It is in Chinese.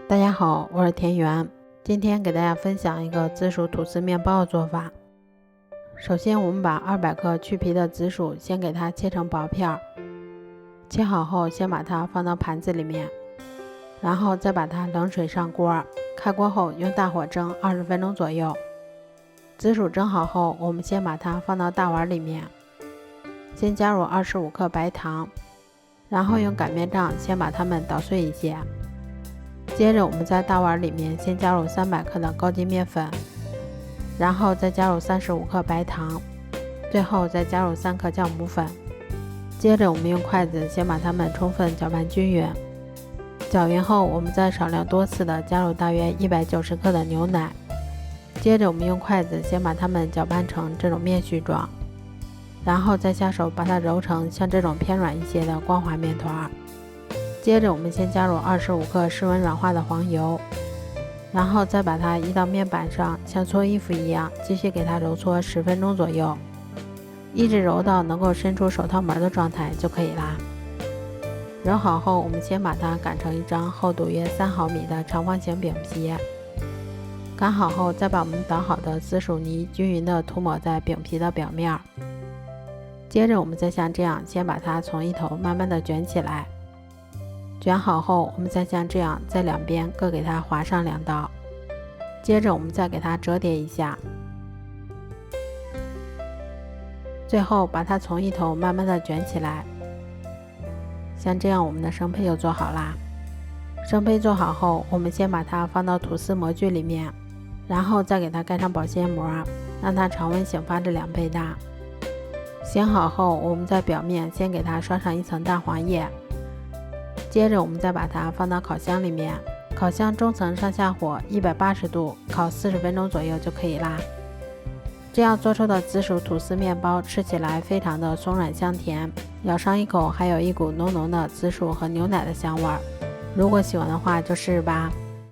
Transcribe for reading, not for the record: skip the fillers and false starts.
大家好，我是田园。今天给大家分享一个紫薯吐司面包的做法。首先我们把200克去皮的紫薯先给它切成薄片，切好后先把它放到盘子里面，然后再把它冷水上锅，开锅后用大火蒸20分钟左右。紫薯蒸好后，我们先把它放到大碗里面，先加入25克白糖，然后用擀面杖先把它们捣碎一些。接着我们在大碗里面先加入300克的高筋面粉，然后再加入35克白糖，最后再加入3克酵母粉。接着我们用筷子先把它们充分搅拌均匀，搅匀后我们再少量多次的加入大约190克的牛奶。接着我们用筷子先把它们搅拌成这种面絮状，然后再下手把它揉成像这种偏软一些的光滑面团。接着我们先加入25克室温软化的黄油，然后再把它移到面板上，像搓衣服一样继续给它揉搓10分钟左右，一直揉到能够伸出手套门的状态就可以啦。揉好后，我们先把它擀成一张厚度约3毫米的长方形饼皮，擀好后再把我们捣好的紫薯泥均匀的涂抹在饼皮的表面。接着我们再像这样先把它从一头慢慢的卷起来，卷好后我们再像这样在两边各给它划上2刀，接着我们再给它折叠一下，最后把它从一头慢慢的卷起来。像这样我们的生胚就做好啦。生胚做好后，我们先把它放到吐司模具里面，然后再给它盖上保鲜膜，让它常温醒发至2倍大。醒好后，我们在表面先给它刷上一层蛋黄液，接着我们再把它放到烤箱里面，烤箱中层上下火180度烤40分钟左右就可以啦。这样做出的紫薯吐司面包吃起来非常的松软香甜，咬上一口还有一股浓浓的紫薯和牛奶的香味儿。如果喜欢的话就试试吧。